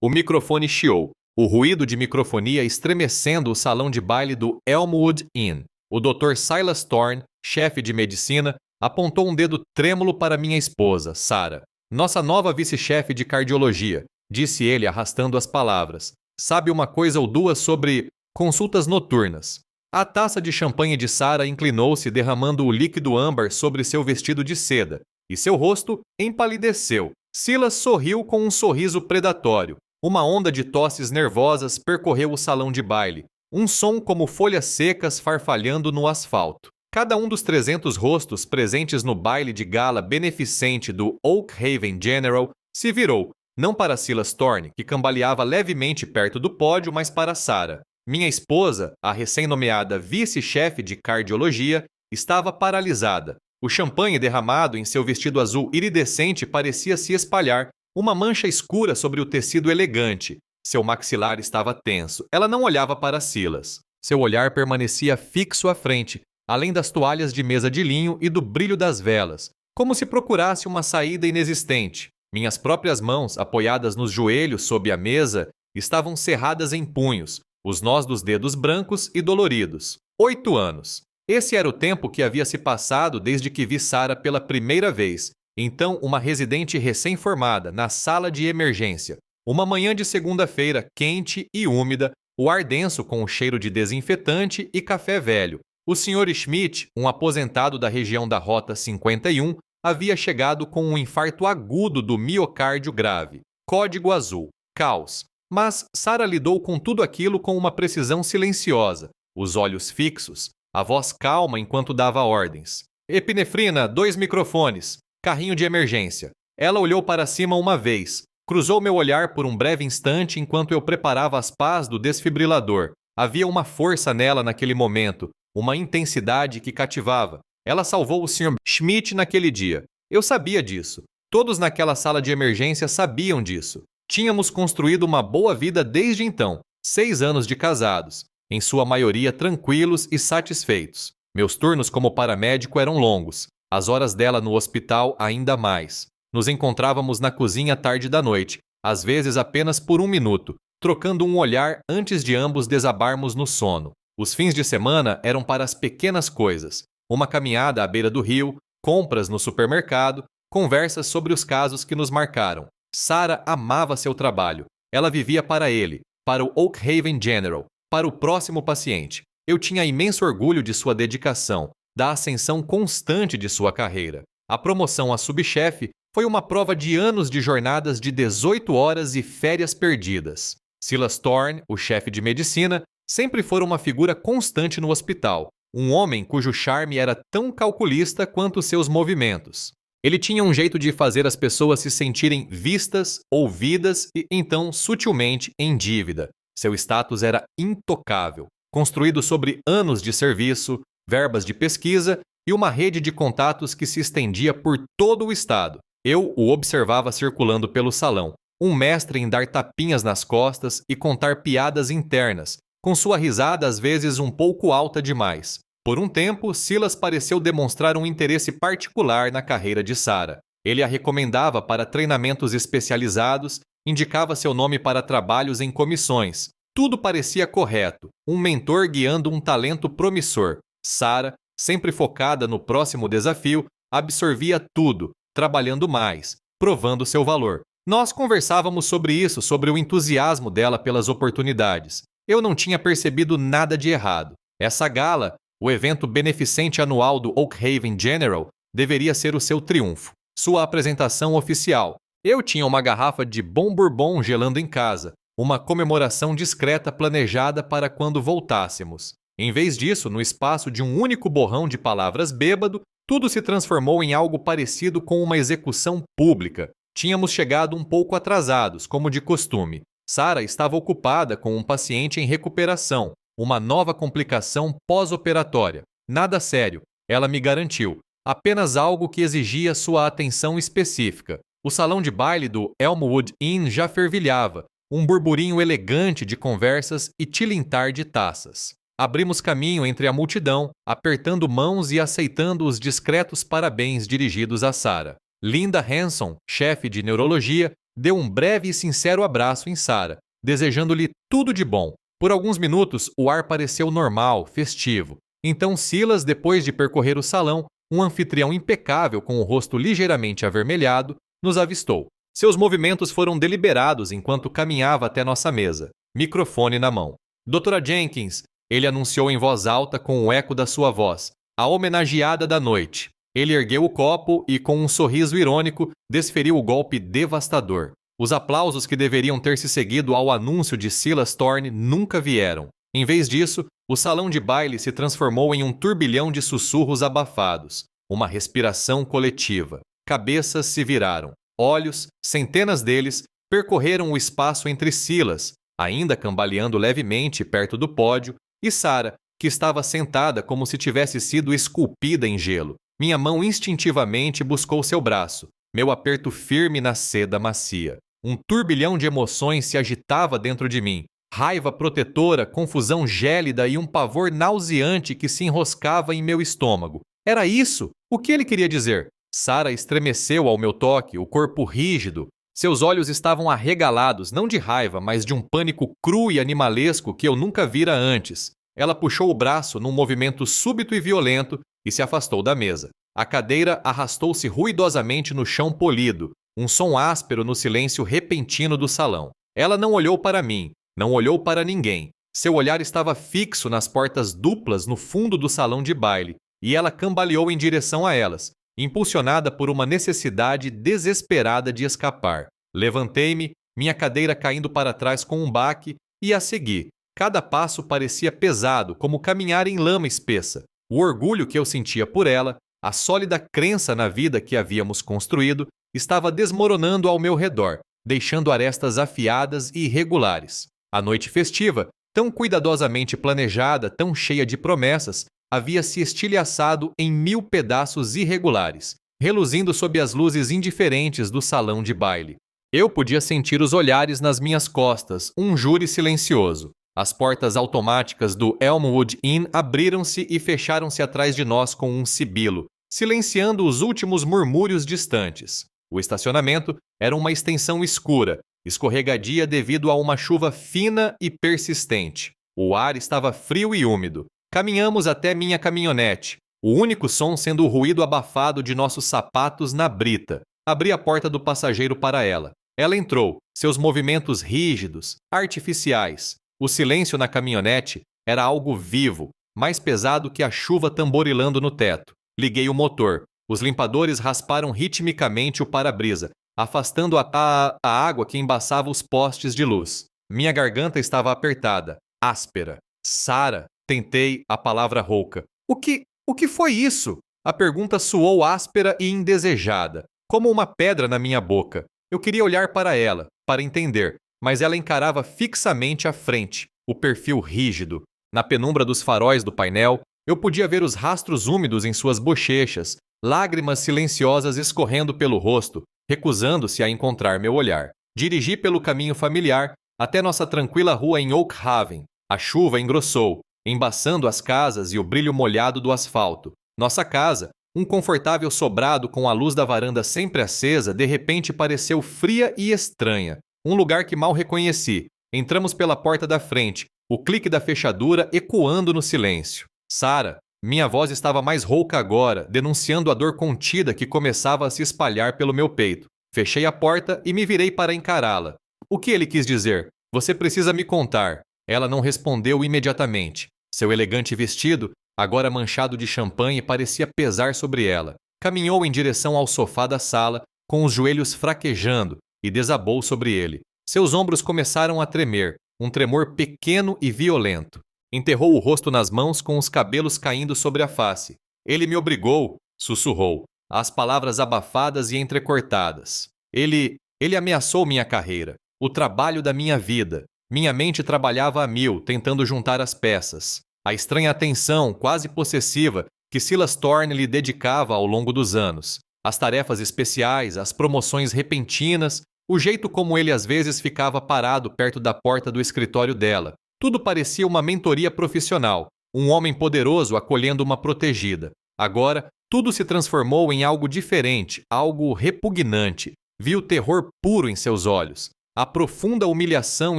O microfone chiou, o ruído de microfonia estremecendo o salão de baile do Elmwood Inn. O Dr. Silas Thorne, chefe de medicina, apontou um dedo trêmulo para minha esposa, Sarah. Nossa nova vice-chefe de cardiologia, disse ele arrastando as palavras. Sabe uma coisa ou duas sobre consultas noturnas. A taça de champanhe de Sarah inclinou-se, derramando o líquido âmbar sobre seu vestido de seda, e seu rosto empalideceu. Silas sorriu com um sorriso predatório. Uma onda de tosses nervosas percorreu o salão de baile, um som como folhas secas farfalhando no asfalto. Cada um dos 300 rostos presentes no baile de gala beneficente do Oak Haven General se virou, não para Silas Thorne, que cambaleava levemente perto do pódio, mas para Sarah. Minha esposa, a recém-nomeada vice-chefe de cardiologia, estava paralisada. O champanhe derramado em seu vestido azul iridescente parecia se espalhar, uma mancha escura sobre o tecido elegante. Seu maxilar estava tenso. Ela não olhava para Silas. Seu olhar permanecia fixo à frente, além das toalhas de mesa de linho e do brilho das velas, como se procurasse uma saída inexistente. Minhas próprias mãos, apoiadas nos joelhos sob a mesa, estavam cerradas em punhos, os nós dos dedos brancos e doloridos. 8 anos. Esse era o tempo que havia se passado desde que vi Sarah pela primeira vez, então uma residente recém-formada, na sala de emergência. Uma manhã de segunda-feira, quente e úmida, o ar denso com o cheiro de desinfetante e café velho. O Sr. Schmidt, um aposentado da região da Rota 51, havia chegado com um infarto agudo do miocárdio grave. Código azul. Caos. Mas Sarah lidou com tudo aquilo com uma precisão silenciosa, os olhos fixos, a voz calma enquanto dava ordens. Epinefrina, 2 microfones. Carrinho de emergência. Ela olhou para cima uma vez, cruzou meu olhar por um breve instante enquanto eu preparava as pás do desfibrilador. Havia uma força nela naquele momento, uma intensidade que cativava. Ela salvou o Sr. Schmidt naquele dia. Eu sabia disso. Todos naquela sala de emergência sabiam disso. Tínhamos construído uma boa vida desde então, 6 anos de casados, em sua maioria tranquilos e satisfeitos. Meus turnos como paramédico eram longos, as horas dela no hospital ainda mais. Nos encontrávamos na cozinha tarde da noite, às vezes apenas por 1 minuto, trocando um olhar antes de ambos desabarmos no sono. Os fins de semana eram para as pequenas coisas, uma caminhada à beira do rio, compras no supermercado, conversas sobre os casos que nos marcaram. Sarah amava seu trabalho. Ela vivia para ele, para o Oak Haven General, para o próximo paciente. Eu tinha imenso orgulho de sua dedicação, da ascensão constante de sua carreira. A promoção a subchefe foi uma prova de anos de jornadas de 18 horas e férias perdidas. Silas Thorne, o chefe de medicina, sempre fora uma figura constante no hospital, um homem cujo charme era tão calculista quanto seus movimentos. Ele tinha um jeito de fazer as pessoas se sentirem vistas, ouvidas e, então, sutilmente, em dívida. Seu status era intocável, construído sobre anos de serviço, verbas de pesquisa e uma rede de contatos que se estendia por todo o estado. Eu o observava circulando pelo salão, um mestre em dar tapinhas nas costas e contar piadas internas, com sua risada às vezes um pouco alta demais. Por um tempo, Silas pareceu demonstrar um interesse particular na carreira de Sarah. Ele a recomendava para treinamentos especializados, indicava seu nome para trabalhos em comissões. Tudo parecia correto, um mentor guiando um talento promissor. Sarah, sempre focada no próximo desafio, absorvia tudo, trabalhando mais, provando seu valor. Nós conversávamos sobre isso, sobre o entusiasmo dela pelas oportunidades. Eu não tinha percebido nada de errado. Essa gala, o evento beneficente anual do Oak Haven General, deveria ser o seu triunfo, sua apresentação oficial. Eu tinha uma garrafa de bom bourbon gelando em casa, uma comemoração discreta planejada para quando voltássemos. Em vez disso, no espaço de um único borrão de palavras bêbado, tudo se transformou em algo parecido com uma execução pública. Tínhamos chegado um pouco atrasados, como de costume. Sarah estava ocupada com um paciente em recuperação, uma nova complicação pós-operatória. Nada sério, ela me garantiu. Apenas algo que exigia sua atenção específica. O salão de baile do Elmwood Inn já fervilhava, um burburinho elegante de conversas e tilintar de taças. Abrimos caminho entre a multidão, apertando mãos e aceitando os discretos parabéns dirigidos a Sarah. Linda Hanson, chefe de neurologia, deu um breve e sincero abraço em Sarah, desejando-lhe tudo de bom. Por alguns minutos, o ar pareceu normal, festivo. Então Silas, depois de percorrer o salão, um anfitrião impecável com o rosto ligeiramente avermelhado, nos avistou. Seus movimentos foram deliberados enquanto caminhava até nossa mesa, microfone na mão. Doutora Jenkins, ele anunciou em voz alta com o eco da sua voz, a homenageada da noite. Ele ergueu o copo e, com um sorriso irônico, desferiu o golpe devastador. Os aplausos que deveriam ter se seguido ao anúncio de Silas Thorne nunca vieram. Em vez disso, o salão de baile se transformou em um turbilhão de sussurros abafados, uma respiração coletiva. Cabeças se viraram. Olhos, centenas deles, percorreram o espaço entre Silas, ainda cambaleando levemente perto do pódio, e Sarah, que estava sentada como se tivesse sido esculpida em gelo. Minha mão instintivamente buscou seu braço, meu aperto firme na seda macia. Um turbilhão de emoções se agitava dentro de mim. Raiva protetora, confusão gélida e um pavor nauseante que se enroscava em meu estômago. Era isso? O que ele queria dizer? Sarah estremeceu ao meu toque, o corpo rígido. Seus olhos estavam arregalados, não de raiva, mas de um pânico cru e animalesco que eu nunca vira antes. Ela puxou o braço num movimento súbito e violento e se afastou da mesa. A cadeira arrastou-se ruidosamente no chão polido, um som áspero no silêncio repentino do salão. Ela não olhou para mim, não olhou para ninguém. Seu olhar estava fixo nas portas duplas no fundo do salão de baile, e ela cambaleou em direção a elas, impulsionada por uma necessidade desesperada de escapar. Levantei-me, minha cadeira caindo para trás com um baque, e a segui. Cada passo parecia pesado, como caminhar em lama espessa. O orgulho que eu sentia por ela, a sólida crença na vida que havíamos construído, estava desmoronando ao meu redor, deixando arestas afiadas e irregulares. A noite festiva, tão cuidadosamente planejada, tão cheia de promessas, havia se estilhaçado em 1000 pedaços irregulares, reluzindo sob as luzes indiferentes do salão de baile. Eu podia sentir os olhares nas minhas costas, um júri silencioso. As portas automáticas do Elmwood Inn abriram-se e fecharam-se atrás de nós com um sibilo, silenciando os últimos murmúrios distantes. O estacionamento era uma extensão escura, escorregadia devido a uma chuva fina e persistente. O ar estava frio e úmido. Caminhamos até minha caminhonete, o único som sendo o ruído abafado de nossos sapatos na brita. Abri a porta do passageiro para ela. Ela entrou, seus movimentos rígidos, artificiais. O silêncio na caminhonete era algo vivo, mais pesado que a chuva tamborilando no teto. Liguei o motor. Os limpadores rasparam ritmicamente o para-brisa, afastando a água que embaçava os postes de luz. Minha garganta estava apertada, áspera. Sarah, tentei a palavra rouca. O que foi isso? A pergunta soou áspera e indesejada, como uma pedra na minha boca. Eu queria olhar para ela, para entender, mas ela encarava fixamente à frente, o perfil rígido. Na penumbra dos faróis do painel, eu podia ver os rastros úmidos em suas bochechas, lágrimas silenciosas escorrendo pelo rosto, recusando-se a encontrar meu olhar. Dirigi pelo caminho familiar até nossa tranquila rua em Oak Haven. A chuva engrossou, embaçando as casas e o brilho molhado do asfalto. Nossa casa, um confortável sobrado com a luz da varanda sempre acesa, de repente pareceu fria e estranha. Um lugar que mal reconheci. Entramos pela porta da frente, o clique da fechadura ecoando no silêncio. Sarah, minha voz estava mais rouca agora, denunciando a dor contida que começava a se espalhar pelo meu peito. Fechei a porta e me virei para encará-la. O que ele quis dizer? Você precisa me contar. Ela não respondeu imediatamente. Seu elegante vestido, agora manchado de champanhe, parecia pesar sobre ela. Caminhou em direção ao sofá da sala, com os joelhos fraquejando, e desabou sobre ele. Seus ombros começaram a tremer, um tremor pequeno e violento. Enterrou o rosto nas mãos com os cabelos caindo sobre a face. Ele me obrigou, sussurrou, as palavras abafadas e entrecortadas. Ele ameaçou minha carreira, o trabalho da minha vida. Minha mente trabalhava a mil, tentando juntar as peças. A estranha atenção, quase possessiva, que Silas Thorne lhe dedicava ao longo dos anos. As tarefas especiais, as promoções repentinas, o jeito como ele às vezes ficava parado perto da porta do escritório dela. Tudo parecia uma mentoria profissional, um homem poderoso acolhendo uma protegida. Agora, tudo se transformou em algo diferente, algo repugnante. Vi o terror puro em seus olhos, a profunda humilhação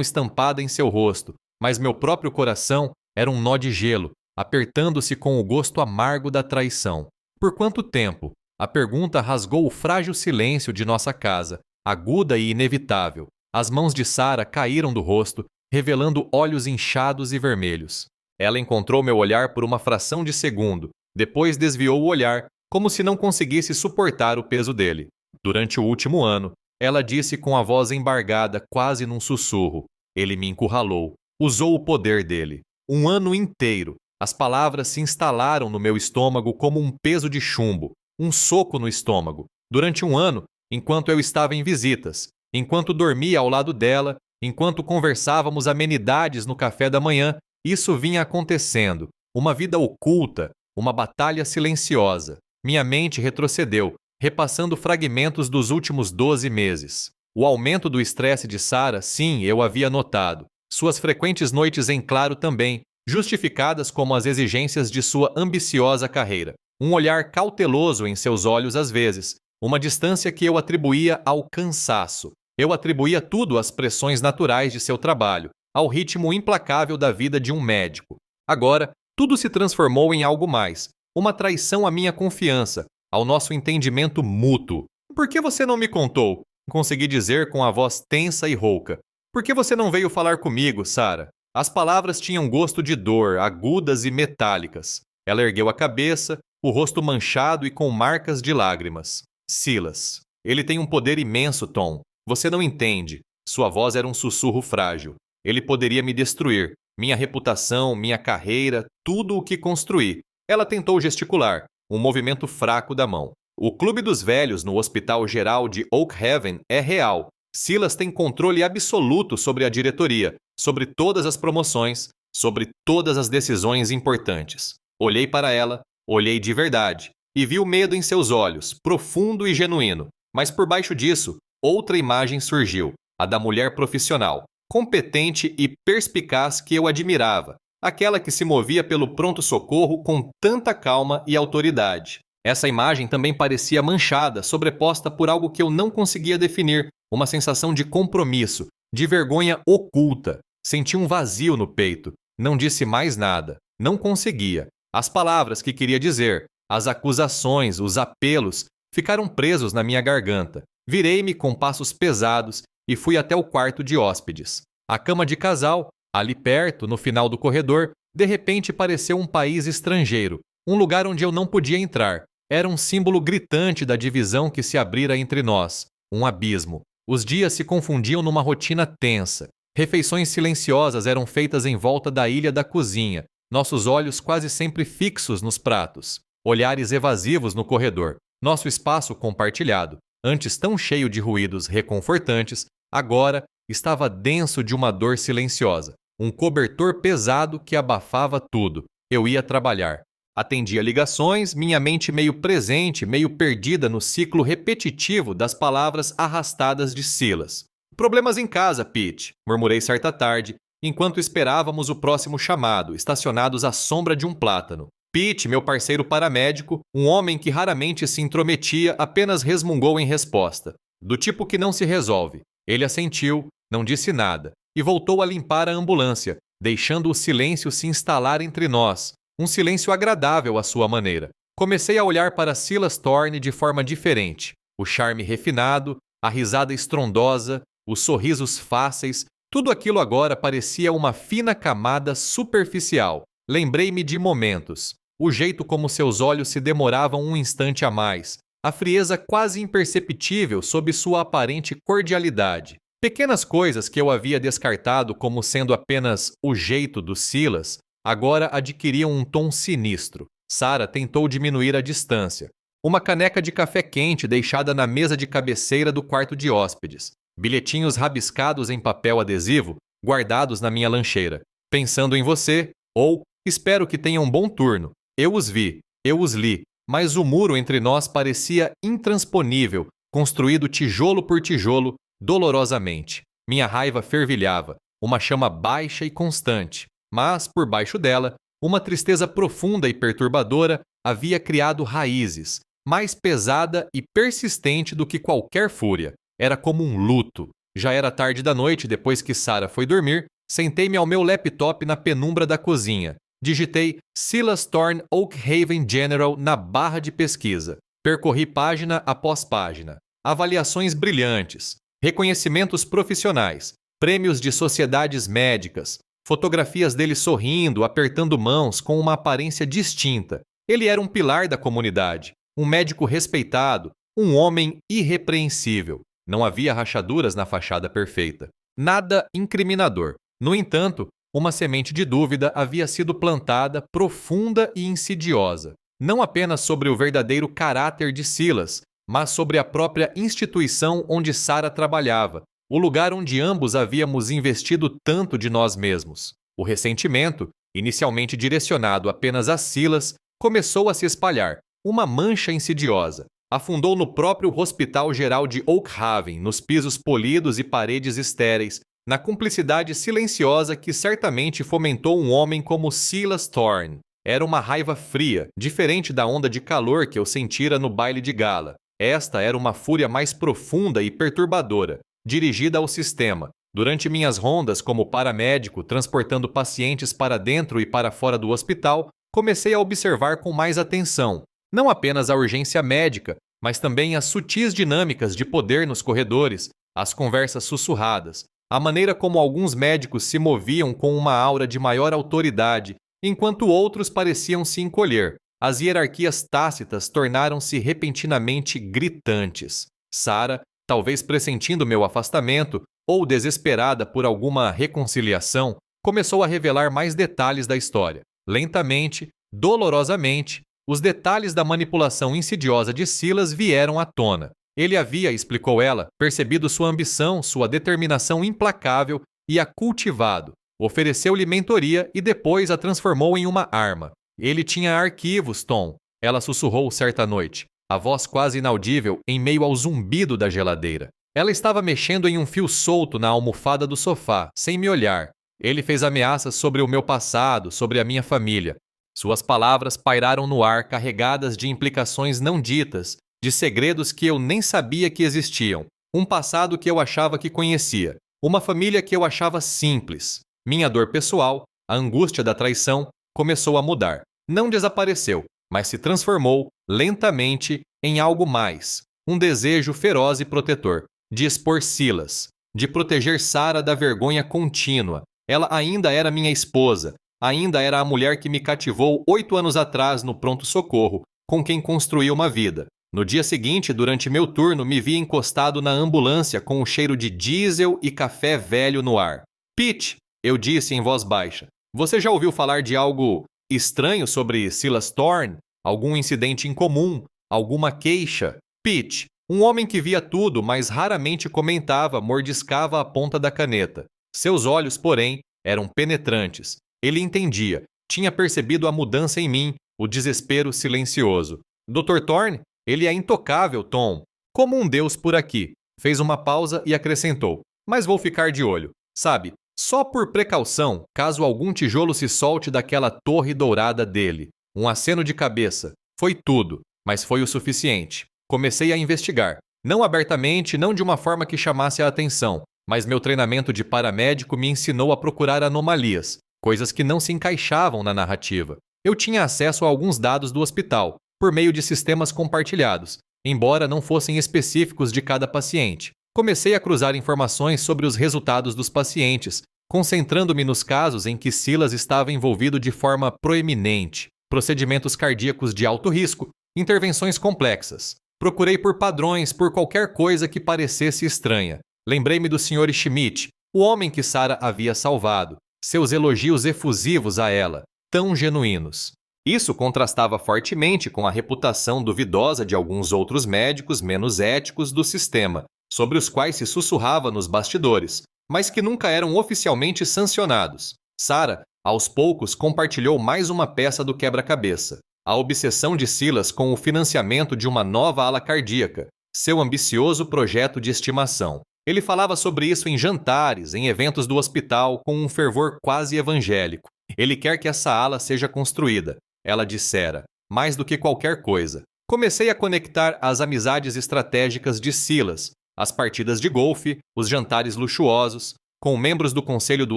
estampada em seu rosto, mas meu próprio coração era um nó de gelo, apertando-se com o gosto amargo da traição. Por quanto tempo? A pergunta rasgou o frágil silêncio de nossa casa, aguda e inevitável. As mãos de Sarah caíram do rosto, revelando olhos inchados e vermelhos. Ela encontrou meu olhar por uma fração de segundo, depois desviou o olhar, como se não conseguisse suportar o peso dele. Durante o último ano, ela disse com a voz embargada, quase num sussurro. Ele me encurralou, usou o poder dele. Um ano inteiro, as palavras se instalaram no meu estômago como um peso de chumbo, um soco no estômago. Durante um ano, enquanto eu estava em visitas, enquanto dormia ao lado dela, enquanto conversávamos amenidades no café da manhã, isso vinha acontecendo. Uma vida oculta, uma batalha silenciosa. Minha mente retrocedeu, repassando fragmentos dos últimos 12 meses. O aumento do estresse de Sarah, sim, eu havia notado. Suas frequentes noites em claro também, justificadas como as exigências de sua ambiciosa carreira. Um olhar cauteloso em seus olhos às vezes, uma distância que eu atribuía ao cansaço. Eu atribuía tudo às pressões naturais de seu trabalho, ao ritmo implacável da vida de um médico. Agora, tudo se transformou em algo mais, uma traição à minha confiança, ao nosso entendimento mútuo. Por que você não me contou? Consegui dizer com a voz tensa e rouca. Por que você não veio falar comigo, Sarah? As palavras tinham gosto de dor, agudas e metálicas. Ela ergueu a cabeça, o rosto manchado e com marcas de lágrimas. Silas. Ele tem um poder imenso, Tom. Você não entende. Sua voz era um sussurro frágil. Ele poderia me destruir. Minha reputação, minha carreira, tudo o que construí. Ela tentou gesticular, um movimento fraco da mão. O Clube dos Velhos no Hospital Geral de Oak Haven é real. Silas tem controle absoluto sobre a diretoria, sobre todas as promoções, sobre todas as decisões importantes. Olhei para ela, olhei de verdade, e vi o medo em seus olhos, profundo e genuíno. Mas por baixo disso, outra imagem surgiu, a da mulher profissional, competente e perspicaz que eu admirava, aquela que se movia pelo pronto-socorro com tanta calma e autoridade. Essa imagem também parecia manchada, sobreposta por algo que eu não conseguia definir, uma sensação de compromisso, de vergonha oculta. Senti um vazio no peito. Não disse mais nada. Não conseguia. As palavras que queria dizer, as acusações, os apelos, ficaram presos na minha garganta. Virei-me com passos pesados e fui até o quarto de hóspedes. A cama de casal, ali perto, no final do corredor, de repente pareceu um país estrangeiro, um lugar onde eu não podia entrar. Era um símbolo gritante da divisão que se abrira entre nós, um abismo. Os dias se confundiam numa rotina tensa. Refeições silenciosas eram feitas em volta da ilha da cozinha, nossos olhos quase sempre fixos nos pratos, olhares evasivos no corredor. Nosso espaço compartilhado, antes tão cheio de ruídos reconfortantes, agora estava denso de uma dor silenciosa, um cobertor pesado que abafava tudo. Eu ia trabalhar. Atendia ligações, minha mente meio presente, meio perdida no ciclo repetitivo das palavras arrastadas de Silas. Problemas em casa, Pete, murmurei certa tarde, enquanto esperávamos o próximo chamado, estacionados à sombra de um plátano. Pete, meu parceiro paramédico, um homem que raramente se intrometia, apenas resmungou em resposta. Do tipo que não se resolve. Ele assentiu, não disse nada, e voltou a limpar a ambulância, deixando o silêncio se instalar entre nós. Um silêncio agradável à sua maneira. Comecei a olhar para Silas Thorne de forma diferente. O charme refinado, a risada estrondosa, os sorrisos fáceis, tudo aquilo agora parecia uma fina camada superficial. Lembrei-me de momentos. O jeito como seus olhos se demoravam um instante a mais. A frieza quase imperceptível sob sua aparente cordialidade. Pequenas coisas que eu havia descartado como sendo apenas o jeito do Silas, agora adquiriam um tom sinistro. Sarah tentou diminuir a distância. Uma caneca de café quente deixada na mesa de cabeceira do quarto de hóspedes. Bilhetinhos rabiscados em papel adesivo, guardados na minha lancheira. Pensando em você, ou espero que tenha um bom turno. Eu os vi, eu os li, mas o muro entre nós parecia intransponível, construído tijolo por tijolo, dolorosamente. Minha raiva fervilhava, uma chama baixa e constante. Mas, por baixo dela, uma tristeza profunda e perturbadora havia criado raízes, mais pesada e persistente do que qualquer fúria. Era como um luto. Já era tarde da noite depois que Sarah foi dormir. Sentei-me ao meu laptop na penumbra da cozinha. Digitei Silas Thorne Oakhaven General na barra de pesquisa. Percorri página após página. Avaliações brilhantes, reconhecimentos profissionais, prêmios de sociedades médicas, fotografias dele sorrindo, apertando mãos com uma aparência distinta. Ele era um pilar da comunidade, um médico respeitado, um homem irrepreensível. Não havia rachaduras na fachada perfeita. Nada incriminador. No entanto, uma semente de dúvida havia sido plantada profunda e insidiosa, não apenas sobre o verdadeiro caráter de Silas, mas sobre a própria instituição onde Sarah trabalhava, o lugar onde ambos havíamos investido tanto de nós mesmos. O ressentimento, inicialmente direcionado apenas a Silas, começou a se espalhar, uma mancha insidiosa. Afundou no próprio Hospital Geral de Oakhaven, nos pisos polidos e paredes estéreis, na cumplicidade silenciosa que certamente fomentou um homem como Silas Thorne. Era uma raiva fria, diferente da onda de calor que eu sentira no baile de gala. Esta era uma fúria mais profunda e perturbadora, dirigida ao sistema. Durante minhas rondas como paramédico, transportando pacientes para dentro e para fora do hospital, comecei a observar com mais atenção, não apenas a urgência médica, mas também as sutis dinâmicas de poder nos corredores, as conversas sussurradas, a maneira como alguns médicos se moviam com uma aura de maior autoridade, enquanto outros pareciam se encolher. As hierarquias tácitas tornaram-se repentinamente gritantes. Sarah, talvez pressentindo meu afastamento ou desesperada por alguma reconciliação, começou a revelar mais detalhes da história. Lentamente, dolorosamente, os detalhes da manipulação insidiosa de Silas vieram à tona. Ele havia, explicou ela, percebido sua ambição, sua determinação implacável e a cultivado. Ofereceu-lhe mentoria e depois a transformou em uma arma. Ele tinha arquivos, Tom, ela sussurrou certa noite, a voz quase inaudível em meio ao zumbido da geladeira. Ela estava mexendo em um fio solto na almofada do sofá, sem me olhar. Ele fez ameaças sobre o meu passado, sobre a minha família. Suas palavras pairaram no ar, carregadas de implicações não ditas, de segredos que eu nem sabia que existiam, um passado que eu achava que conhecia, uma família que eu achava simples. Minha dor pessoal, a angústia da traição, começou a mudar. Não desapareceu, mas se transformou, lentamente, em algo mais. Um desejo feroz e protetor, de expor Silas, de proteger Sarah da vergonha contínua. Ela ainda era minha esposa, ainda era a mulher que me cativou 8 anos atrás no pronto-socorro, com quem construí uma vida. No dia seguinte, durante meu turno, me vi encostado na ambulância com o cheiro de diesel e café velho no ar. Pete, eu disse em voz baixa, você já ouviu falar de algo estranho sobre Silas Thorne? Algum incidente incomum? Alguma queixa? Pete, um homem que via tudo, mas raramente comentava, mordiscava a ponta da caneta. Seus olhos, porém, eram penetrantes. Ele entendia, tinha percebido a mudança em mim, o desespero silencioso. Dr. Thorne? Ele é intocável, Tom. Como um deus por aqui. Fez uma pausa e acrescentou. Mas vou ficar de olho. Sabe, só por precaução, caso algum tijolo se solte daquela torre dourada dele. Um aceno de cabeça. Foi tudo, mas foi o suficiente. Comecei a investigar. Não abertamente, não de uma forma que chamasse a atenção, mas meu treinamento de paramédico me ensinou a procurar anomalias, coisas que não se encaixavam na narrativa. Eu tinha acesso a alguns dados do hospital, por meio de sistemas compartilhados, embora não fossem específicos de cada paciente. Comecei a cruzar informações sobre os resultados dos pacientes, concentrando-me nos casos em que Silas estava envolvido de forma proeminente, procedimentos cardíacos de alto risco, intervenções complexas. Procurei por padrões, por qualquer coisa que parecesse estranha. Lembrei-me do Sr. Schmidt, o homem que Sarah havia salvado, seus elogios efusivos a ela, tão genuínos. Isso contrastava fortemente com a reputação duvidosa de alguns outros médicos menos éticos do sistema, sobre os quais se sussurrava nos bastidores, mas que nunca eram oficialmente sancionados. Sarah, aos poucos, compartilhou mais uma peça do quebra-cabeça. A obsessão de Silas com o financiamento de uma nova ala cardíaca, seu ambicioso projeto de estimação. Ele falava sobre isso em jantares, em eventos do hospital, com um fervor quase evangélico. Ele quer que essa ala seja construída, ela dissera, mais do que qualquer coisa. Comecei a conectar as amizades estratégicas de Silas, As partidas de golfe, os jantares luxuosos, com membros do conselho do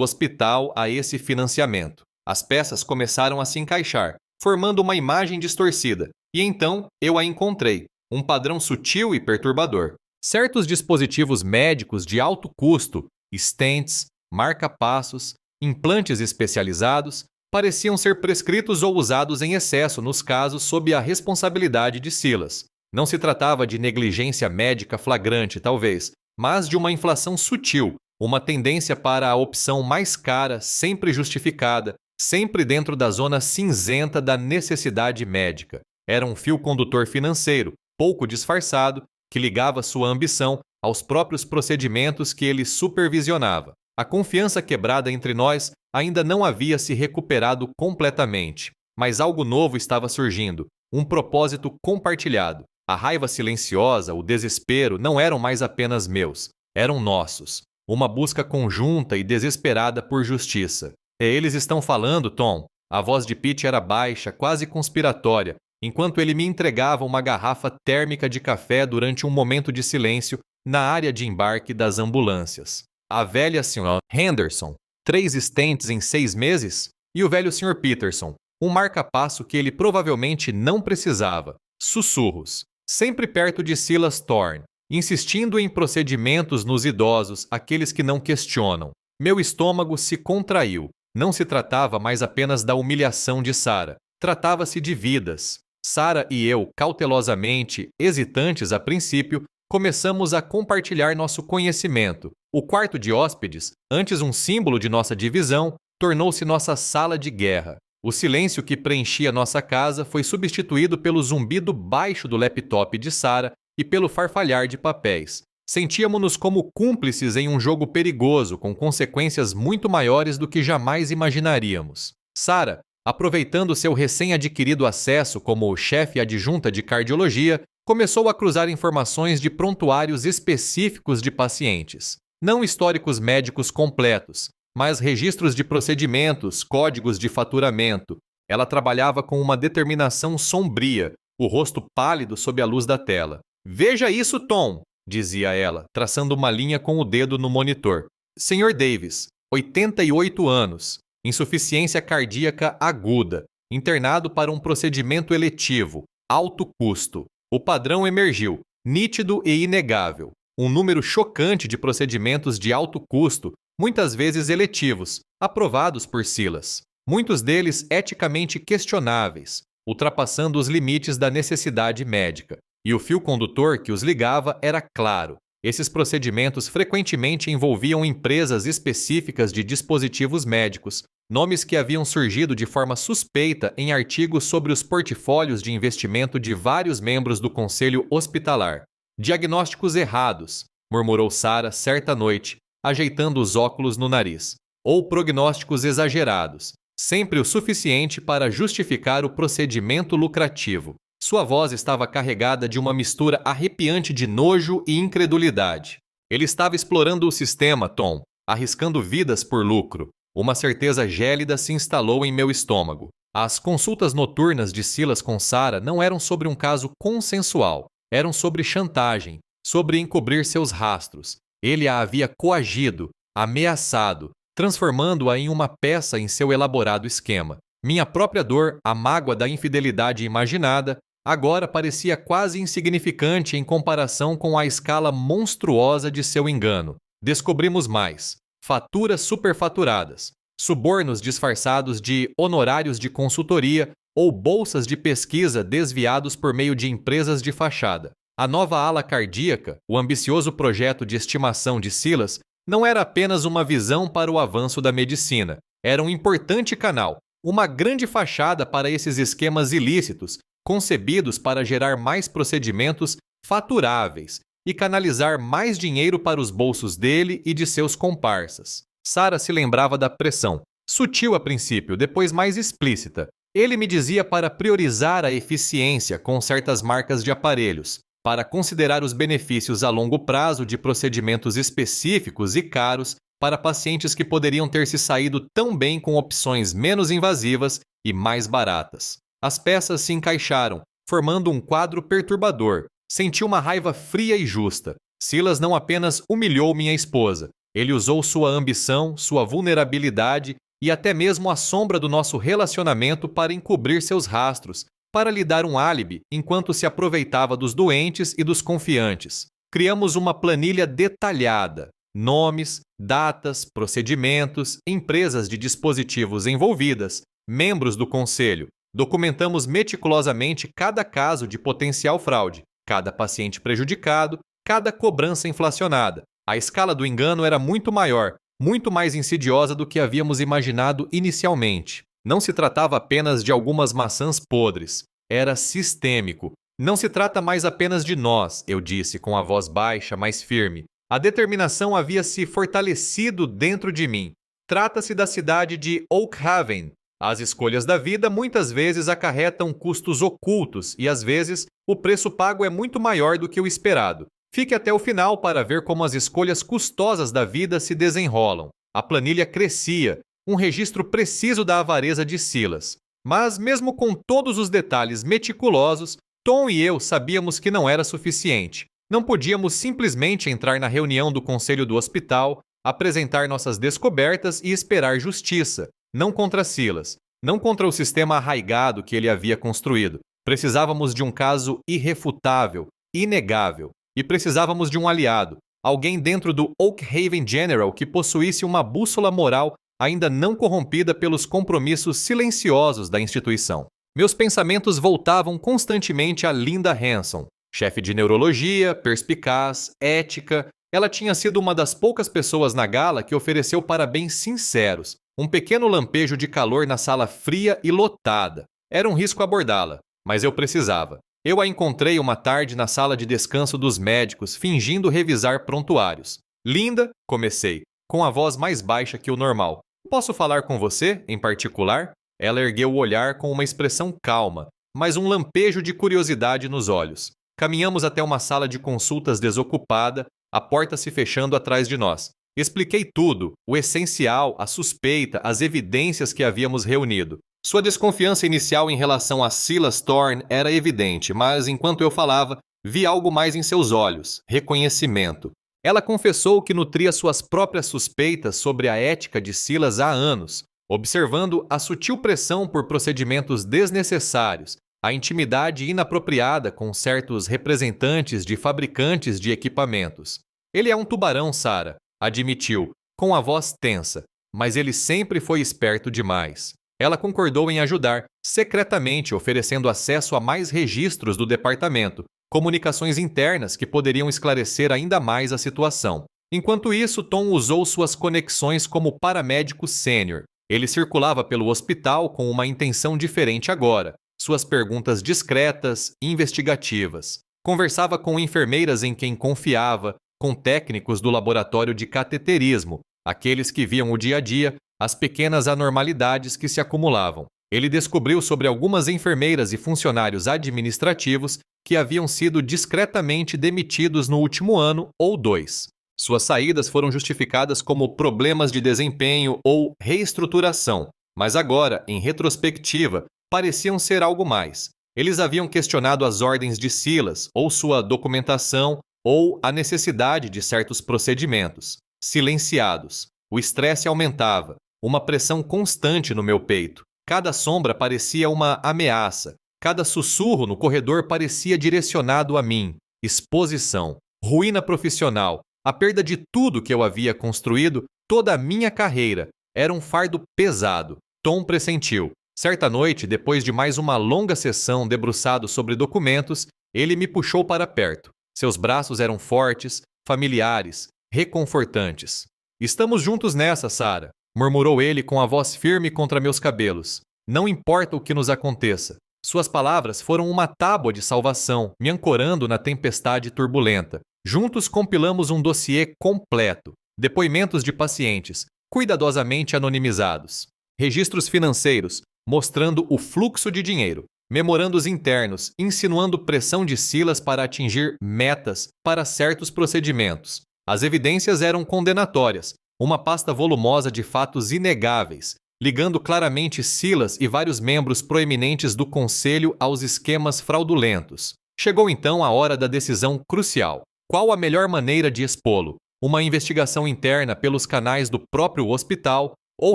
hospital a esse financiamento. As peças começaram a se encaixar, formando uma imagem distorcida, e então eu a encontrei, um padrão sutil e perturbador. Certos dispositivos médicos de alto custo, stents, marca-passos, implantes especializados, pareciam ser prescritos ou usados em excesso nos casos sob a responsabilidade de Silas. Não se tratava de negligência médica flagrante, talvez, mas de uma inflação sutil, uma tendência para a opção mais cara, sempre justificada, sempre dentro da zona cinzenta da necessidade médica. Era um fio condutor financeiro, pouco disfarçado, que ligava sua ambição aos próprios procedimentos que ele supervisionava. A confiança quebrada entre nós ainda não havia se recuperado completamente, mas algo novo estava surgindo, um propósito compartilhado. A raiva silenciosa, o desespero não eram mais apenas meus, eram nossos. Uma busca conjunta e desesperada por justiça. Eles estão falando, Tom. A voz de Pete era baixa, quase conspiratória, enquanto ele me entregava uma garrafa térmica de café durante um momento de silêncio na área de embarque das ambulâncias. A velha Sra. Henderson, 3 stents em 6 meses? E o velho Sr. Peterson, um marca-passo que ele provavelmente não precisava. Sussurros. Sempre perto de Silas Thorne, insistindo em procedimentos nos idosos, aqueles que não questionam. Meu estômago se contraiu. Não se tratava mais apenas da humilhação de Sarah. Tratava-se de vidas. Sarah e eu, cautelosamente, hesitantes a princípio, começamos a compartilhar nosso conhecimento. O quarto de hóspedes, antes um símbolo de nossa divisão, tornou-se nossa sala de guerra. O silêncio que preenchia nossa casa foi substituído pelo zumbido baixo do laptop de Sarah e pelo farfalhar de papéis. Sentíamos-nos como cúmplices em um jogo perigoso, com consequências muito maiores do que jamais imaginaríamos. Sarah, aproveitando seu recém-adquirido acesso como chefe adjunta de cardiologia, começou a cruzar informações de prontuários específicos de pacientes. Não históricos médicos completos, mas registros de procedimentos, códigos de faturamento. Ela trabalhava com uma determinação sombria, o rosto pálido sob a luz da tela. "Veja isso, Tom", dizia ela, traçando uma linha com o dedo no monitor. "Sr. Davis, 88 anos, insuficiência cardíaca aguda, internado para um procedimento eletivo, alto custo. O padrão emergiu, nítido e inegável. Um número chocante de procedimentos de alto custo, muitas vezes eletivos, aprovados por Silas. Muitos deles eticamente questionáveis, ultrapassando os limites da necessidade médica. E o fio condutor que os ligava era claro. Esses procedimentos frequentemente envolviam empresas específicas de dispositivos médicos, nomes que haviam surgido de forma suspeita em artigos sobre os portfólios de investimento de vários membros do conselho hospitalar. "Diagnósticos errados", murmurou Sarah certa noite, ajeitando os óculos no nariz. "Ou prognósticos exagerados, sempre o suficiente para justificar o procedimento lucrativo." Sua voz estava carregada de uma mistura arrepiante de nojo e incredulidade. Ele estava explorando o sistema, Tom, arriscando vidas por lucro. Uma certeza gélida se instalou em meu estômago. As consultas noturnas de Silas com Sarah não eram sobre um caso consensual. Eram sobre chantagem, sobre encobrir seus rastros. Ele a havia coagido, ameaçado, transformando-a em uma peça em seu elaborado esquema. Minha própria dor, a mágoa da infidelidade imaginada, agora parecia quase insignificante em comparação com a escala monstruosa de seu engano. Descobrimos mais. Faturas superfaturadas, subornos disfarçados de honorários de consultoria ou bolsas de pesquisa desviados por meio de empresas de fachada. A nova ala cardíaca, o ambicioso projeto de estimação de Silas, não era apenas uma visão para o avanço da medicina. Era um importante canal, uma grande fachada para esses esquemas ilícitos, concebidos para gerar mais procedimentos faturáveis e canalizar mais dinheiro para os bolsos dele e de seus comparsas. Sarah se lembrava da pressão, sutil a princípio, depois mais explícita. Ele me dizia para priorizar a eficiência com certas marcas de aparelhos, para considerar os benefícios a longo prazo de procedimentos específicos e caros para pacientes que poderiam ter se saído tão bem com opções menos invasivas e mais baratas. As peças se encaixaram, formando um quadro perturbador. Senti uma raiva fria e justa. Silas não apenas humilhou minha esposa, ele usou sua ambição, sua vulnerabilidade e até mesmo a sombra do nosso relacionamento para encobrir seus rastros, para lhe dar um álibi enquanto se aproveitava dos doentes e dos confiantes. Criamos uma planilha detalhada, nomes, datas, procedimentos, empresas de dispositivos envolvidas, membros do conselho. Documentamos meticulosamente cada caso de potencial fraude, cada paciente prejudicado, cada cobrança inflacionada. A escala do engano era muito maior, muito mais insidiosa do que havíamos imaginado inicialmente. Não se tratava apenas de algumas maçãs podres, era sistêmico. Não se trata mais apenas de nós, eu disse com a voz baixa, mas firme. A determinação havia se fortalecido dentro de mim. Trata-se da cidade de Oak Haven. As escolhas da vida muitas vezes acarretam custos ocultos e às vezes o preço pago é muito maior do que o esperado. Fique até o final para ver como as escolhas custosas da vida se desenrolam. A planilha crescia, um registro preciso da avareza de Silas. Mas mesmo com todos os detalhes meticulosos, Tom e eu sabíamos que não era suficiente. Não podíamos simplesmente entrar na reunião do conselho do hospital, apresentar nossas descobertas e esperar justiça. Não contra Silas, não contra o sistema arraigado que ele havia construído. Precisávamos de um caso irrefutável, inegável. E precisávamos de um aliado, alguém dentro do Oak Haven General que possuísse uma bússola moral ainda não corrompida pelos compromissos silenciosos da instituição. Meus pensamentos voltavam constantemente a Linda Hanson, chefe de neurologia, perspicaz, ética. Ela tinha sido uma das poucas pessoas na gala que ofereceu parabéns sinceros, um pequeno lampejo de calor na sala fria e lotada. Era um risco abordá-la, mas eu precisava. Eu a encontrei uma tarde na sala de descanso dos médicos, fingindo revisar prontuários. Linda, comecei, com a voz mais baixa que o normal. Posso falar com você, em particular? Ela ergueu o olhar com uma expressão calma, mas um lampejo de curiosidade nos olhos. Caminhamos até uma sala de consultas desocupada, a porta se fechando atrás de nós. Expliquei tudo, o essencial, a suspeita, as evidências que havíamos reunido. Sua desconfiança inicial em relação a Silas Thorne era evidente, mas enquanto eu falava, vi algo mais em seus olhos, reconhecimento. Ela confessou que nutria suas próprias suspeitas sobre a ética de Silas há anos, observando a sutil pressão por procedimentos desnecessários, a intimidade inapropriada com certos representantes de fabricantes de equipamentos. Ele é um tubarão, Sarah, admitiu, com a voz tensa, mas ele sempre foi esperto demais. Ela concordou em ajudar, secretamente oferecendo acesso a mais registros do departamento, comunicações internas que poderiam esclarecer ainda mais a situação. Enquanto isso, Tom usou suas conexões como paramédico sênior. Ele circulava pelo hospital com uma intenção diferente agora, suas perguntas discretas e investigativas. Conversava com enfermeiras em quem confiava, com técnicos do laboratório de cateterismo, aqueles que viam o dia a dia, as pequenas anormalidades que se acumulavam. Ele descobriu sobre algumas enfermeiras e funcionários administrativos que haviam sido discretamente demitidos no último ano ou 2. Suas saídas foram justificadas como problemas de desempenho ou reestruturação, mas agora, em retrospectiva, pareciam ser algo mais. Eles haviam questionado as ordens de Silas, ou sua documentação, ou a necessidade de certos procedimentos. Silenciados. O estresse aumentava, uma pressão constante no meu peito. Cada sombra parecia uma ameaça. Cada sussurro no corredor parecia direcionado a mim. Exposição, ruína profissional, a perda de tudo que eu havia construído, toda a minha carreira. Era um fardo pesado. Tom pressentiu. Certa noite, depois de mais uma longa sessão debruçado sobre documentos, ele me puxou para perto. Seus braços eram fortes, familiares, reconfortantes. Estamos juntos nessa, Sarah, murmurou ele com a voz firme contra meus cabelos. Não importa o que nos aconteça. Suas palavras foram uma tábua de salvação, me ancorando na tempestade turbulenta. Juntos compilamos um dossiê completo. Depoimentos de pacientes, cuidadosamente anonimizados. Registros financeiros, mostrando o fluxo de dinheiro. Memorandos internos, insinuando pressão de Silas para atingir metas para certos procedimentos. As evidências eram condenatórias, uma pasta volumosa de fatos inegáveis, ligando claramente Silas e vários membros proeminentes do conselho aos esquemas fraudulentos. Chegou então a hora da decisão crucial. Qual a melhor maneira de expô-lo? Uma investigação interna pelos canais do próprio hospital ou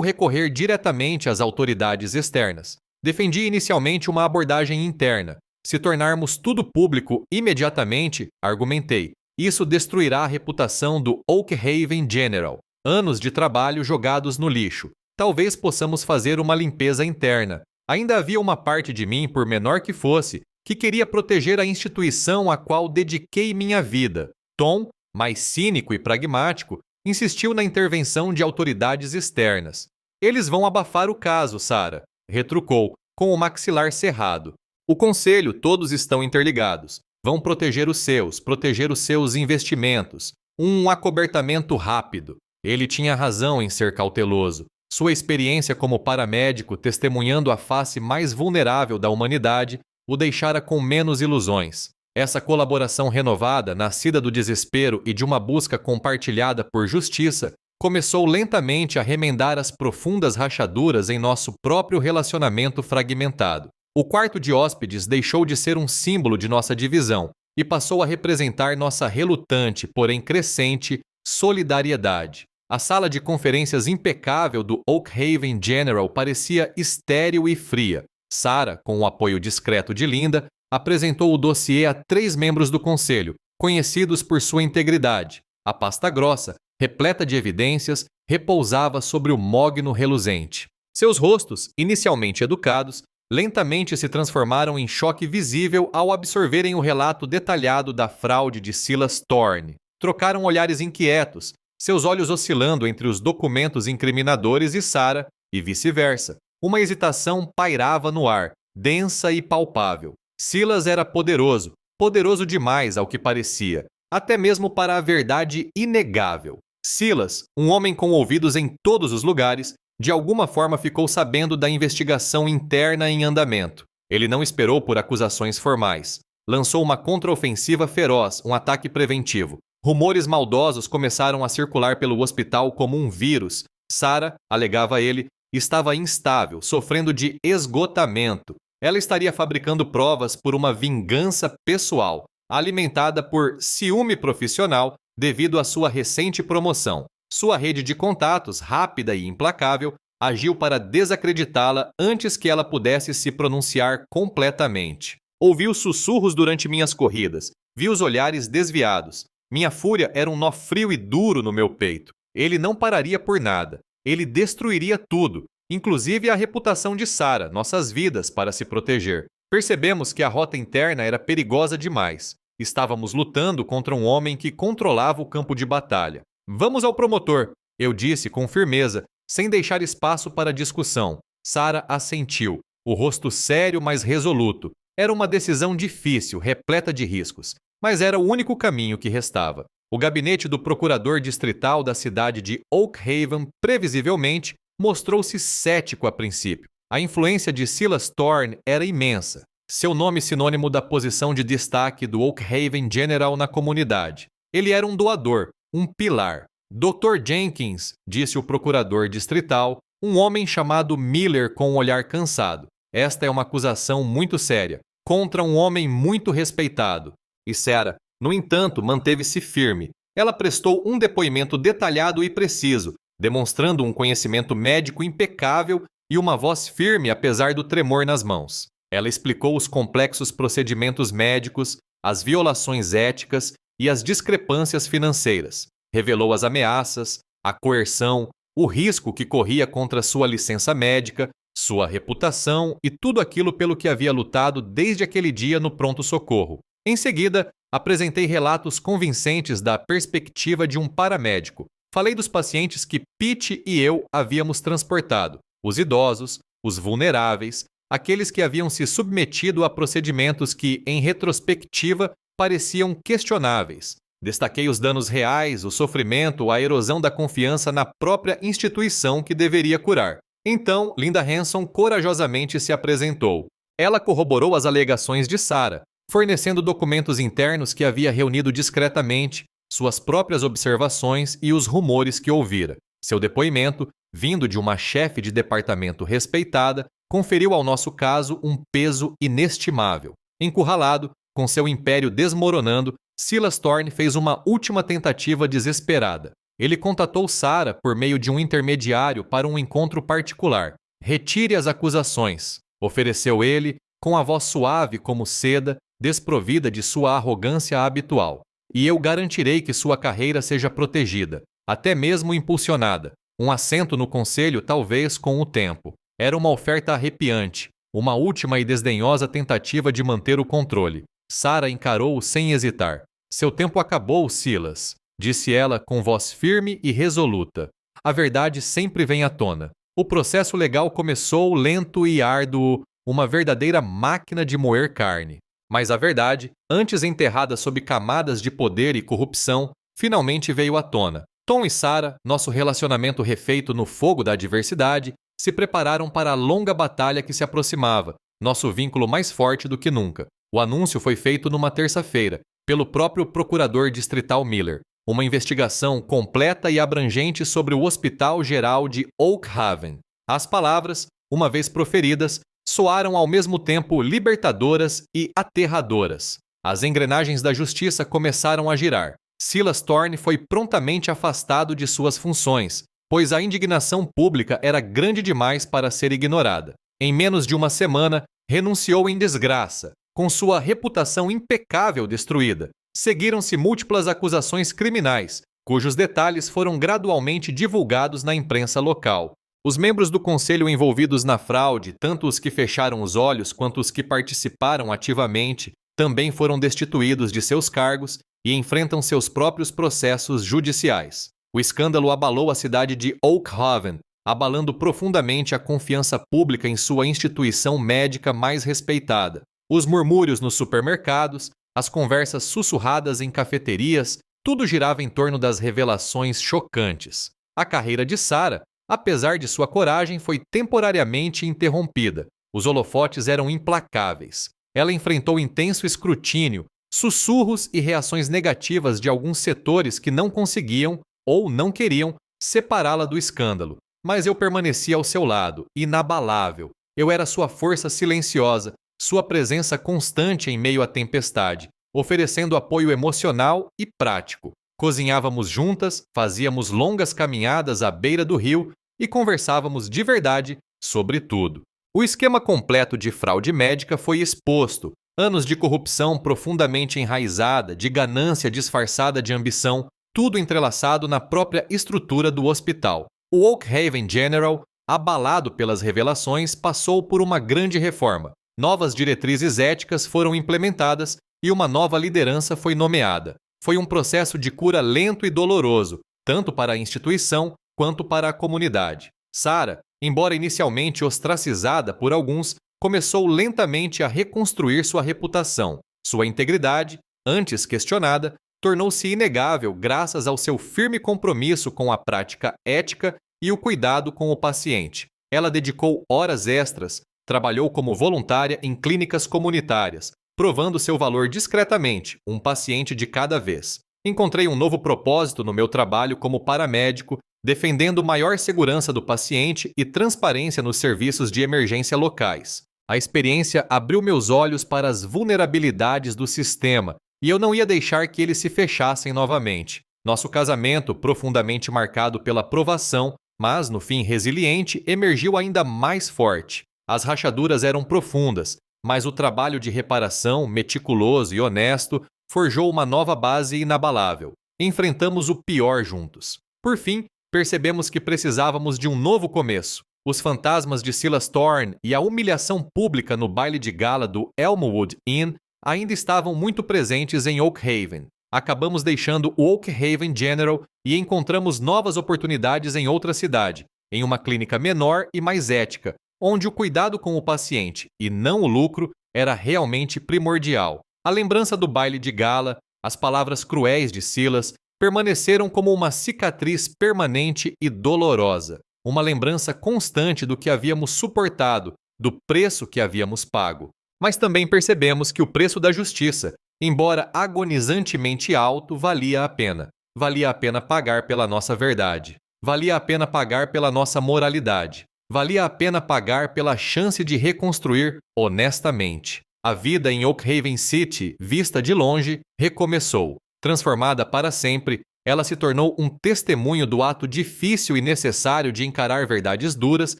recorrer diretamente às autoridades externas? Defendi inicialmente uma abordagem interna. Se tornarmos tudo público imediatamente, argumentei, isso destruirá a reputação do Oak Haven General. Anos de trabalho jogados no lixo. Talvez possamos fazer uma limpeza interna. Ainda havia uma parte de mim, por menor que fosse, que queria proteger a instituição a qual dediquei minha vida. Tom, mais cínico e pragmático, insistiu na intervenção de autoridades externas. Eles vão abafar o caso, Sarah, retrucou, com o maxilar cerrado. O conselho, todos estão interligados. Vão proteger os seus investimentos. Um acobertamento rápido. Ele tinha razão em ser cauteloso. Sua experiência como paramédico, testemunhando a face mais vulnerável da humanidade, o deixara com menos ilusões. Essa colaboração renovada, nascida do desespero e de uma busca compartilhada por justiça, começou lentamente a remendar as profundas rachaduras em nosso próprio relacionamento fragmentado. O quarto de hóspedes deixou de ser um símbolo de nossa divisão e passou a representar nossa relutante, porém crescente, solidariedade. A sala de conferências impecável do Oak Haven General parecia estéril e fria. Sarah, com o apoio discreto de Linda, apresentou o dossiê a 3 membros do conselho, conhecidos por sua integridade. A pasta grossa, repleta de evidências, repousava sobre o mogno reluzente. Seus rostos, inicialmente educados, lentamente se transformaram em choque visível ao absorverem o relato detalhado da fraude de Silas Thorne. Trocaram olhares inquietos, seus olhos oscilando entre os documentos incriminadores e Sarah, e vice-versa. Uma hesitação pairava no ar, densa e palpável. Silas era poderoso, poderoso demais ao que parecia, até mesmo para a verdade inegável. Silas, um homem com ouvidos em todos os lugares, de alguma forma ficou sabendo da investigação interna em andamento. Ele não esperou por acusações formais. Lançou uma contraofensiva feroz, um ataque preventivo. Rumores maldosos começaram a circular pelo hospital como um vírus. Sarah, alegava ele, estava instável, sofrendo de esgotamento. Ela estaria fabricando provas por uma vingança pessoal, alimentada por ciúme profissional devido à sua recente promoção. Sua rede de contatos, rápida e implacável, agiu para desacreditá-la antes que ela pudesse se pronunciar completamente. Ouvi os sussurros durante minhas corridas, vi os olhares desviados. Minha fúria era um nó frio e duro no meu peito. Ele não pararia por nada. Ele destruiria tudo, inclusive a reputação de Sarah, nossas vidas, para se proteger. Percebemos que a rota interna era perigosa demais. Estávamos lutando contra um homem que controlava o campo de batalha. Vamos ao promotor, eu disse com firmeza, sem deixar espaço para discussão. Sarah assentiu, o rosto sério, mas resoluto. Era uma decisão difícil, repleta de riscos, mas era o único caminho que restava. O gabinete do procurador distrital da cidade de Oak Haven, previsivelmente, mostrou-se cético a princípio. A influência de Silas Thorne era imensa. Seu nome sinônimo da posição de destaque do Oak Haven General na comunidade. Ele era um doador, um pilar. Dr. Jenkins, disse o procurador distrital, um homem chamado Miller com um olhar cansado. Esta é uma acusação muito séria, contra um homem muito respeitado. E Sarah, no entanto, manteve-se firme. Ela prestou um depoimento detalhado e preciso, demonstrando um conhecimento médico impecável e uma voz firme apesar do tremor nas mãos. Ela explicou os complexos procedimentos médicos, as violações éticas e as discrepâncias financeiras. Revelou as ameaças, a coerção, o risco que corria contra sua licença médica, sua reputação e tudo aquilo pelo que havia lutado desde aquele dia no pronto-socorro. Em seguida, apresentei relatos convincentes da perspectiva de um paramédico. Falei dos pacientes que Pete e eu havíamos transportado, os idosos, os vulneráveis, aqueles que haviam se submetido a procedimentos que, em retrospectiva, pareciam questionáveis. Destaquei os danos reais, o sofrimento, a erosão da confiança na própria instituição que deveria curar. Então, Linda Hanson corajosamente se apresentou. Ela corroborou as alegações de Sarah, fornecendo documentos internos que havia reunido discretamente, suas próprias observações e os rumores que ouvira. Seu depoimento, vindo de uma chefe de departamento respeitada, conferiu ao nosso caso um peso inestimável. Encurralado, com seu império desmoronando, Silas Thorne fez uma última tentativa desesperada. Ele contatou Sarah por meio de um intermediário para um encontro particular. Retire as acusações, ofereceu ele, com a voz suave como seda, desprovida de sua arrogância habitual. E eu garantirei que sua carreira seja protegida, até mesmo impulsionada. Um assento no conselho talvez com o tempo. Era uma oferta arrepiante, uma última e desdenhosa tentativa de manter o controle. Sarah encarou-o sem hesitar. Seu tempo acabou, Silas, disse ela com voz firme e resoluta. A verdade sempre vem à tona. O processo legal começou lento e árduo, uma verdadeira máquina de moer carne. Mas a verdade, antes enterrada sob camadas de poder e corrupção, finalmente veio à tona. Tom e Sarah, nosso relacionamento refeito no fogo da adversidade, se prepararam para a longa batalha que se aproximava, nosso vínculo mais forte do que nunca. O anúncio foi feito numa terça-feira, pelo próprio procurador distrital Miller. Uma investigação completa e abrangente sobre o Hospital Geral de Oak Haven. As palavras, uma vez proferidas, soaram ao mesmo tempo libertadoras e aterradoras. As engrenagens da justiça começaram a girar. Silas Thorne foi prontamente afastado de suas funções, pois a indignação pública era grande demais para ser ignorada. Em menos de uma semana, renunciou em desgraça, com sua reputação impecável destruída. Seguiram-se múltiplas acusações criminais, cujos detalhes foram gradualmente divulgados na imprensa local. Os membros do conselho envolvidos na fraude, tanto os que fecharam os olhos quanto os que participaram ativamente, também foram destituídos de seus cargos e enfrentam seus próprios processos judiciais. O escândalo abalou a cidade de Oak Haven, abalando profundamente a confiança pública em sua instituição médica mais respeitada. Os murmúrios nos supermercados, as conversas sussurradas em cafeterias, tudo girava em torno das revelações chocantes. A carreira de Sarah, apesar de sua coragem, foi temporariamente interrompida. Os holofotes eram implacáveis. Ela enfrentou intenso escrutínio, sussurros e reações negativas de alguns setores que não conseguiam, ou não queriam, separá-la do escândalo. Mas eu permaneci ao seu lado, inabalável. Eu era sua força silenciosa, sua presença constante em meio à tempestade, oferecendo apoio emocional e prático. Cozinhávamos juntas, fazíamos longas caminhadas à beira do rio e conversávamos de verdade sobre tudo. O esquema completo de fraude médica foi exposto, anos de corrupção profundamente enraizada, de ganância disfarçada de ambição, tudo entrelaçado na própria estrutura do hospital. O Oak Haven General, abalado pelas revelações, passou por uma grande reforma. Novas diretrizes éticas foram implementadas e uma nova liderança foi nomeada. Foi um processo de cura lento e doloroso, tanto para a instituição quanto para a comunidade. Sarah, embora inicialmente ostracizada por alguns, começou lentamente a reconstruir sua reputação. Sua integridade, antes questionada, tornou-se inegável graças ao seu firme compromisso com a prática ética e o cuidado com o paciente. Ela dedicou horas extras, trabalhou como voluntária em clínicas comunitárias, provando seu valor discretamente, um paciente de cada vez. Encontrei um novo propósito no meu trabalho como paramédico, defendendo maior segurança do paciente e transparência nos serviços de emergência locais. A experiência abriu meus olhos para as vulnerabilidades do sistema, e eu não ia deixar que eles se fechassem novamente. Nosso casamento, profundamente marcado pela provação, mas no fim resiliente, emergiu ainda mais forte. As rachaduras eram profundas, mas o trabalho de reparação, meticuloso e honesto, forjou uma nova base inabalável. Enfrentamos o pior juntos. Por fim, percebemos que precisávamos de um novo começo. Os fantasmas de Silas Thorne e a humilhação pública no baile de gala do Elmwood Inn ainda estavam muito presentes em Oak Haven. Acabamos deixando o Oak Haven General e encontramos novas oportunidades em outra cidade, em uma clínica menor e mais ética, onde o cuidado com o paciente, e não o lucro, era realmente primordial. A lembrança do baile de gala, as palavras cruéis de Silas, permaneceram como uma cicatriz permanente e dolorosa, uma lembrança constante do que havíamos suportado, do preço que havíamos pago. Mas também percebemos que o preço da justiça, embora agonizantemente alto, valia a pena. Valia a pena pagar pela nossa verdade. Valia a pena pagar pela nossa moralidade. Valia a pena pagar pela chance de reconstruir honestamente. A vida em Oak Haven City, vista de longe, recomeçou. Transformada para sempre, ela se tornou um testemunho do ato difícil e necessário de encarar verdades duras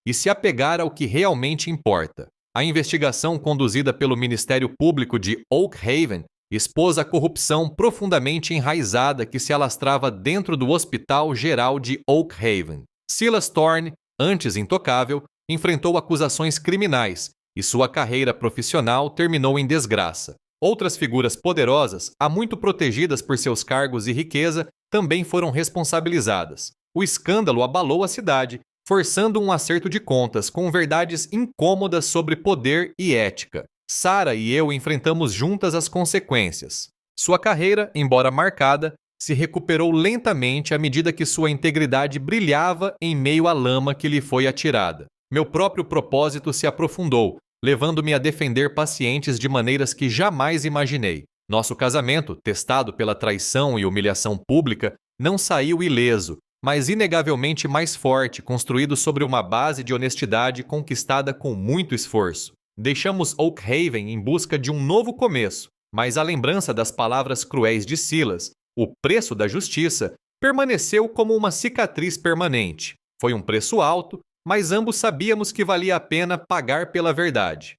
e se apegar ao que realmente importa. A investigação conduzida pelo Ministério Público de Oak Haven expôs a corrupção profundamente enraizada que se alastrava dentro do Hospital Geral de Oak Haven. Silas Thorne, antes intocável, enfrentou acusações criminais e sua carreira profissional terminou em desgraça. Outras figuras poderosas, há muito protegidas por seus cargos e riqueza, também foram responsabilizadas. O escândalo abalou a cidade, forçando um acerto de contas com verdades incômodas sobre poder e ética. Sarah e eu enfrentamos juntas as consequências. Sua carreira, embora marcada, se recuperou lentamente à medida que sua integridade brilhava em meio à lama que lhe foi atirada. Meu próprio propósito se aprofundou, levando-me a defender pacientes de maneiras que jamais imaginei. Nosso casamento, testado pela traição e humilhação pública, não saiu ileso, mas inegavelmente mais forte, construído sobre uma base de honestidade conquistada com muito esforço. Deixamos Oak Haven em busca de um novo começo, mas a lembrança das palavras cruéis de Silas, o preço da justiça, permaneceu como uma cicatriz permanente. Foi um preço alto, mas ambos sabíamos que valia a pena pagar pela verdade.